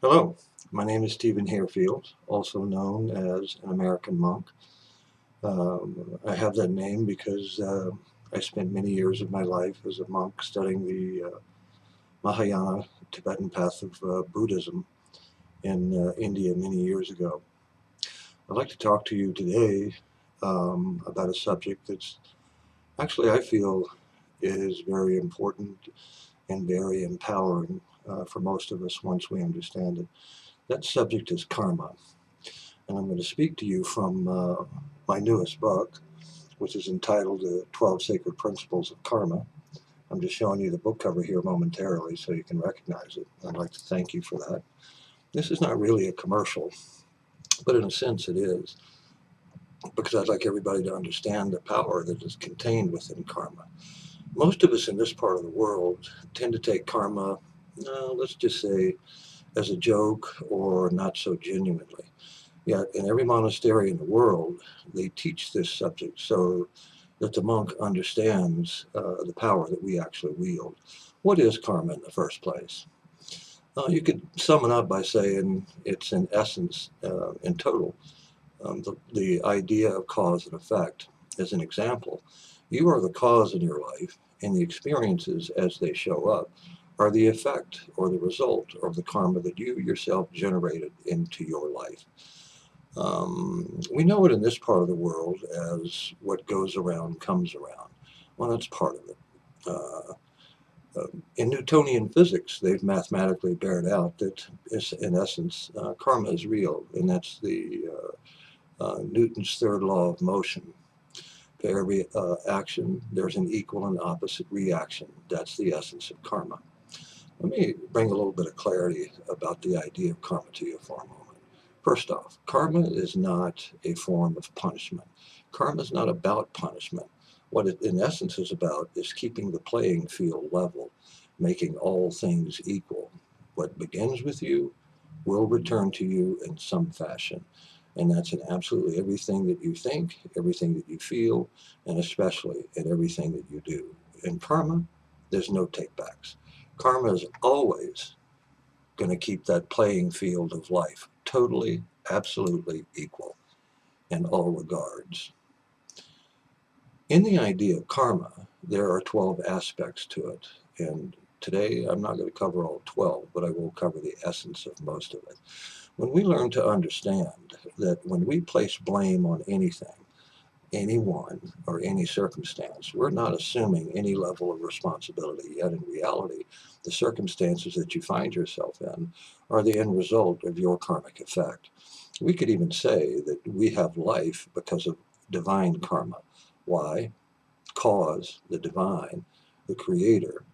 Hello, my name is Stephen Hairfield, also known as an American monk. I have that name because I spent many years of my life as a monk studying the Mahayana Tibetan path of Buddhism in India many years ago. I'd like to talk to you today about a subject that's actually I feel is very important and very empowering for most of us once we understand it. That subject is karma. And I'm going to speak to you from my newest book, which is entitled The 12 Sacred Principles of Karma. I'm just showing you the book cover here momentarily so you can recognize it. I'd like to thank you for that. This is not really a commercial, but in a sense it is, because I'd like everybody to understand the power that is contained within karma. Most of us in this part of the world tend to take karma, let's just say, as a joke or not so genuinely. Yet in every monastery in the world, they teach this subject so that the monk understands the power that we actually wield. What is karma in the first place? You could sum it up by saying it's in essence, in total, the idea of cause and effect. As an example, you are the cause in your life, and the experiences as they show up are the effect or the result of the karma that you yourself generated into your life. We know it in this part of the world as what goes around comes around. Well, that's part of it. In Newtonian physics, they've mathematically bared out that, in essence, karma is real, and that's the Newton's third law of motion. For every action, there's an equal and opposite reaction. That's the essence of karma. Let me bring a little bit of clarity about the idea of karma to you for a moment. First off, karma is not a form of punishment. Karma is not about punishment. What it in essence is about is keeping the playing field level, making all things equal. What begins with you will return to you in some fashion. And that's in absolutely everything that you think, everything that you feel, and especially in everything that you do. In karma, there's no takebacks. Karma is always going to keep that playing field of life totally, absolutely equal in all regards. In the idea of karma, there are 12 aspects to it. And today I'm not going to cover all 12, but I will cover the essence of most of it. When we learn to understand that when we place blame on anything, anyone, or any circumstance, we're not assuming any level of responsibility. Yet in reality, the circumstances that you find yourself in are the end result of your karmic effect. We could even say that we have life because of divine karma. Why? Cause, the divine, the creator,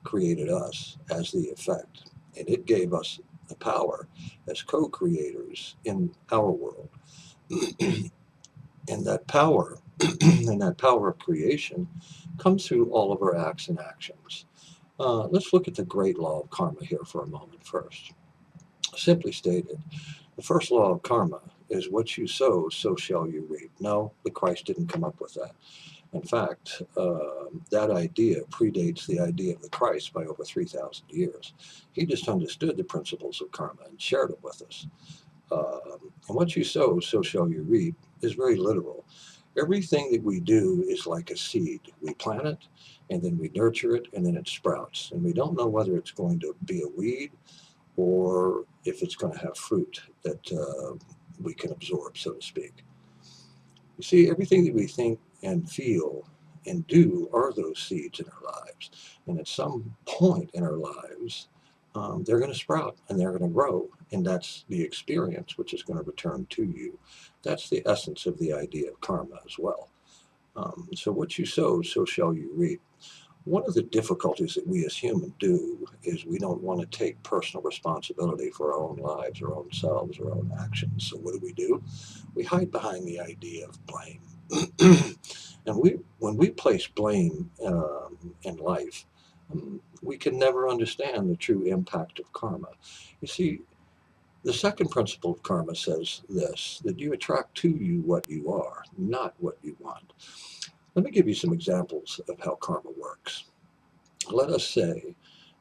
created us as the effect. And it gave us the power as co creators in our world. And that power, and that power of creation, comes through all of our acts and actions. Let's look at the great law of karma here for a moment first. Simply stated, the first law of karma is what you sow, so shall you reap. No, the Christ didn't come up with that. In fact, that idea predates the idea of the Christ by over 3,000 years. He just understood the principles of karma and shared it with us. And what you sow, so shall you reap, is very literal. Everything that we do is like a seed. We plant it, and then we nurture it, and then it sprouts. And we don't know whether it's going to be a weed or if it's going to have fruit that we can absorb, so to speak. You see, everything that we think and feel and do are those seeds in our lives. And at some point in our lives, they're going to sprout and they're going to grow. And that's the experience which is going to return to you. That's the essence of the idea of karma as well. So what you sow, so shall you reap. One of the difficulties that we as humans do is we don't want to take personal responsibility for our own lives, our own selves, our own actions. So what do? We hide behind the idea of blame. And when we place blame in life, we can never understand the true impact of karma. You see, the second principle of karma says this, that you attract to you what you are, not what you want. Let me give you some examples of how karma works. Let us say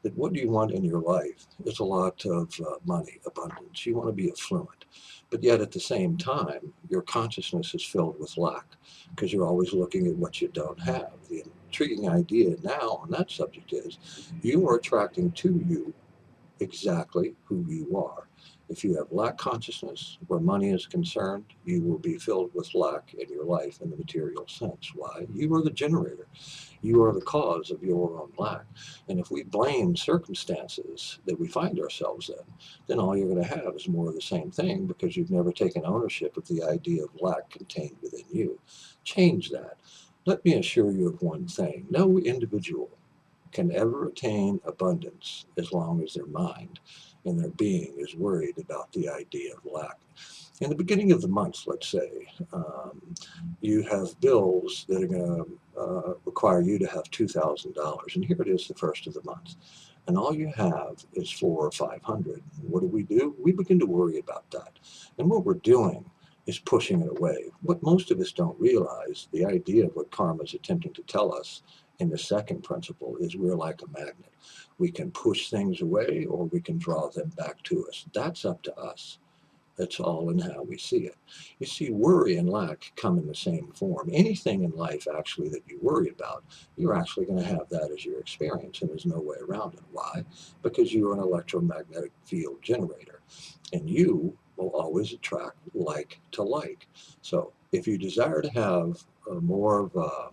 that what you want in your life is a lot of money, abundance. You want to be affluent. But yet at the same time, your consciousness is filled with lack because you're always looking at what you don't have. The intriguing idea now on that subject is you are attracting to you exactly who you are. If you have lack consciousness where money is concerned, you will be filled with lack in your life in the material sense. Why? You are the generator. You are the cause of your own lack. And if we blame circumstances that we find ourselves in, then all you're going to have is more of the same thing because you've never taken ownership of the idea of lack contained within you. Change that. Let me assure you of one thing. No individual can ever attain abundance as long as their mind and their being is worried about the idea of lack. In the beginning of the month, let's say, you have bills that are going to require you to have $2,000, and here it is the first of the month, and all you have is 400 or 500. What do? We begin to worry about that, and what we're doing is pushing it away. What most of us don't realize, the idea of what karma is attempting to tell us in the second principle is we're like a magnet. We can push things away or we can draw them back to us. That's up to us. That's all in how we see it. You see, worry and lack come in the same form. Anything in life actually that you worry about, you're actually going to have that as your experience, and there's no way around it. Why? Because you're an electromagnetic field generator, and you will always attract like to like. So if you desire to have more of a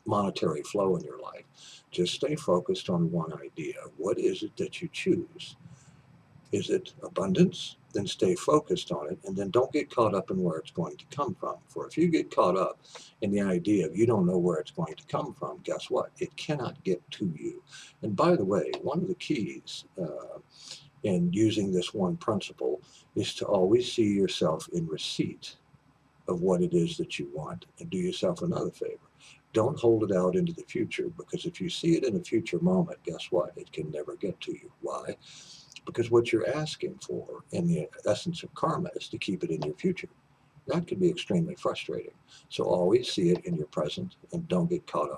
monetary flow in your life, just stay focused on one idea. What is it that you choose? Is it abundance? Then stay focused on it and then don't get caught up in where it's going to come from. For if you get caught up in the idea of you don't know where it's going to come from, guess what? It cannot get to you. And by the way, one of the keys in using this one principle is to always see yourself in receipt of what it is that you want. And do yourself another favor. Don't hold it out into the future because if you see it in a future moment, guess what? It can never get to you. Why? Because what you're asking for in the essence of karma is to keep it in your future. That can be extremely frustrating. So always see it in your present and don't get caught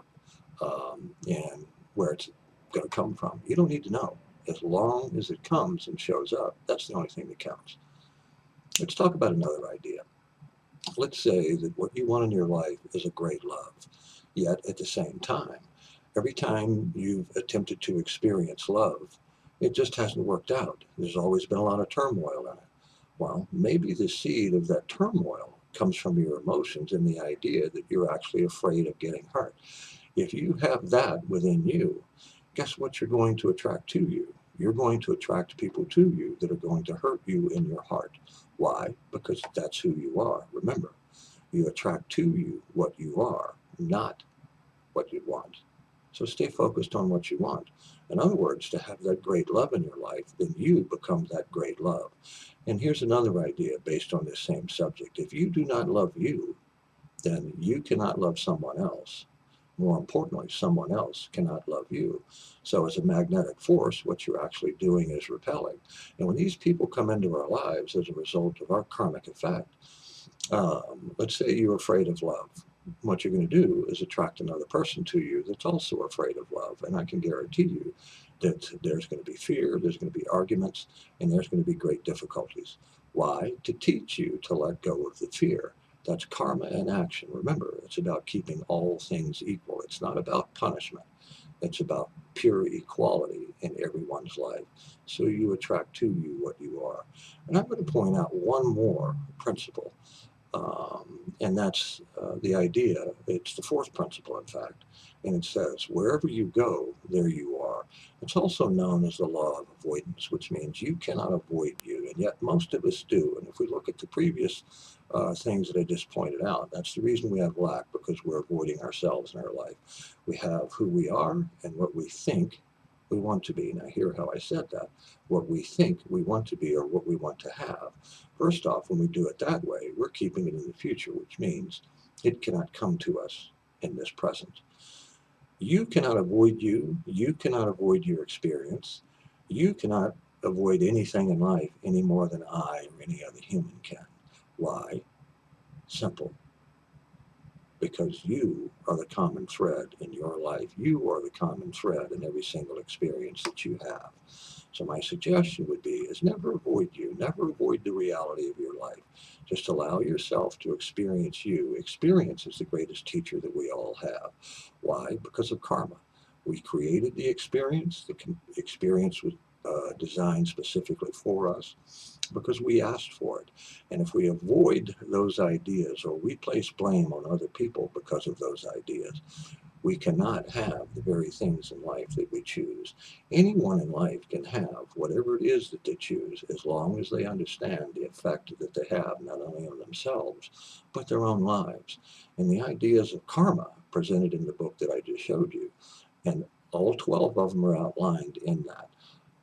up in where it's going to come from. You don't need to know. As long as it comes and shows up, that's the only thing that counts. Let's talk about another idea. Let's say that what you want in your life is a great love, yet at the same time, every time you've attempted to experience love, it just hasn't worked out. There's always been a lot of turmoil in it. Well, maybe the seed of that turmoil comes from your emotions and the idea that you're actually afraid of getting hurt. If you have that within you, guess what you're going to attract to you? You're going to attract people to you that are going to hurt you in your heart. Why? Because that's who you are. Remember, you attract to you what you are, not what you want. So stay focused on what you want. In other words, to have that great love in your life, then you become that great love. And here's another idea based on this same subject. If you do not love you, then you cannot love someone else. More importantly, someone else cannot love you. So as a magnetic force, what you're actually doing is repelling. And when these people come into our lives as a result of our karmic effect, let's say you're afraid of love. What you're going to do is attract another person to you that's also afraid of love. And I can guarantee you that there's going to be fear, there's going to be arguments, and there's going to be great difficulties. Why? To teach you to let go of the fear. That's karma in action. Remember, it's about keeping all things equal. It's not about punishment. It's about pure equality in everyone's life. So you attract to you what you are. And I'm going to point out one more principle, and that's the idea. It's the fourth principle, in fact. And it says, wherever you go, there you are. It's also known as the law of avoidance, which means you cannot avoid you, and yet most of us do. And if we look at the previous things that I just pointed out, that's the reason we have lack, because we're avoiding ourselves in our life. We have who we are and what we think we want to be. Now, hear how I said that. What we think we want to be or what we want to have. First off, when we do it that way, we're keeping it in the future, which means it cannot come to us in this present. You cannot avoid you. You cannot avoid your experience. You cannot avoid anything in life any more than I or any other human can. Why? Simple. because you are the common thread in your life. You are the common thread in every single experience that you have. So my suggestion would be is never avoid you, never avoid the reality of your life. Just allow yourself to experience you. Experience is the greatest teacher that we all have. Why? Because of karma. We created the experience. The experience was designed specifically for us because we asked for it. And if we avoid those ideas or we place blame on other people because of those ideas, we cannot have the very things in life that we choose. Anyone in life can have whatever it is that they choose as long as they understand the effect that they have not only on themselves, but their own lives. And the ideas of karma presented in the book that I just showed you, and all 12 of them are outlined in that.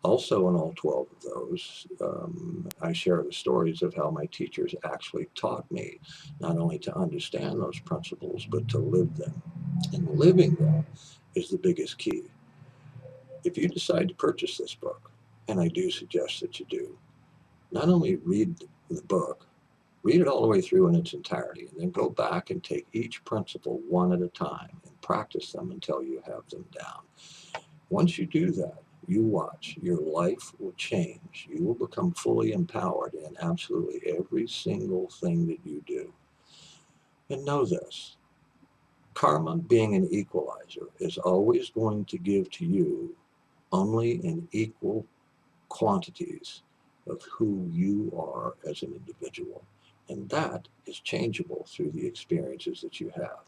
Also, in all 12 of those, I share the stories of how my teachers actually taught me not only to understand those principles, but to live them. And living them is the biggest key. If you decide to purchase this book, and I do suggest that you do, not only read the book, read it all the way through in its entirety, and then go back and take each principle one at a time and practice them until you have them down. Once you do that, you watch, your life will change. You will become fully empowered in absolutely every single thing that you do. And know this, karma, being an equalizer, is always going to give to you only in equal quantities of who you are as an individual. And that is changeable through the experiences that you have.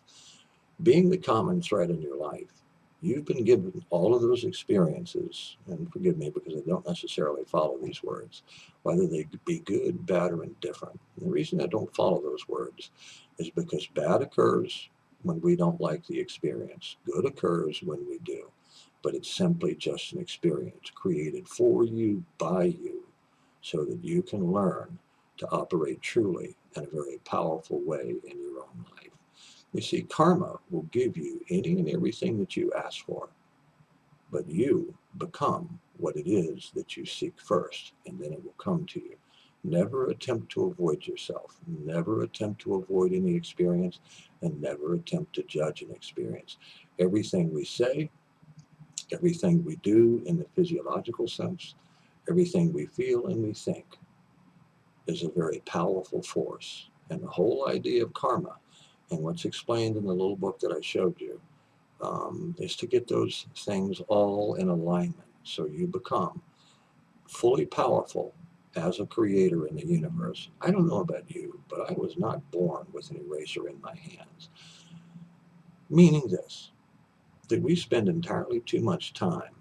Being the common thread in your life, you've been given all of those experiences, and forgive me because I don't necessarily follow these words, whether they be good, bad, or indifferent. And the reason I don't follow those words is because bad occurs when we don't like the experience. Good occurs when we do. But it's simply just an experience created for you, by you, so that you can learn to operate truly in a very powerful way in your own life. You see, karma will give you any and everything that you ask for, but you become what it is that you seek first, and then it will come to you. Never attempt to avoid yourself. Never attempt to avoid any experience, and never attempt to judge an experience. Everything we say, everything we do in the physiological sense, everything we feel and we think is a very powerful force. And the whole idea of karma and what's explained in the little book that I showed you is to get those things all in alignment so you become fully powerful as a creator in the universe. I don't know about you, but I was not born with an eraser in my hands. Meaning this, that we spend entirely too much time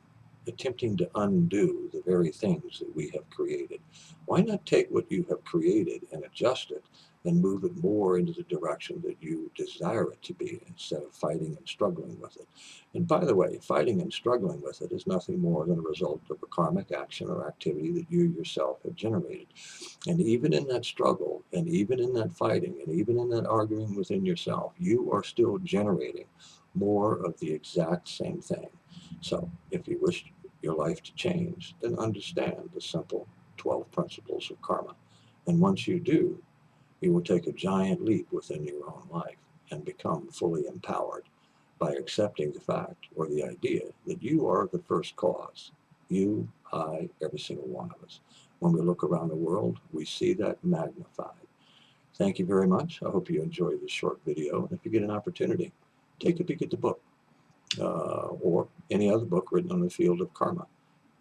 attempting to undo the very things that we have created. Why not take what you have created and adjust it and move it more into the direction that you desire it to be instead of fighting and struggling with it? And by the way, fighting and struggling with it is nothing more than a result of a karmic action or activity that you yourself have generated. And even in that struggle, and even in that fighting, and even in that arguing within yourself, you are still generating more of the exact same thing. So if you wish your life to change, then understand the simple 12 principles of karma. And once you do, you will take a giant leap within your own life and become fully empowered by accepting the fact or the idea that you are the first cause. You, I, every single one of us. When we look around the world, we see that magnified. Thank you very much. I hope you enjoyed this short video. And if you get an opportunity, take a peek at the book or any other book written on the field of karma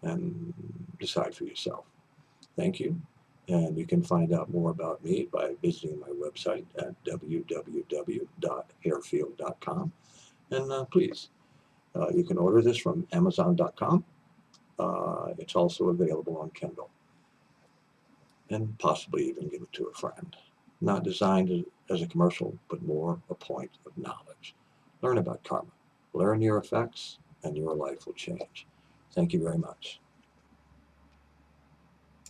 and decide for yourself. Thank you. And you can find out more about me by visiting my website at www.hairfield.com. And please, you can order this from Amazon.com. It's also available on Kindle, and possibly even give it to a friend. Not designed as a commercial, but more a point of knowledge. Learn about karma. Learn your effects, and your life will change. Thank you very much.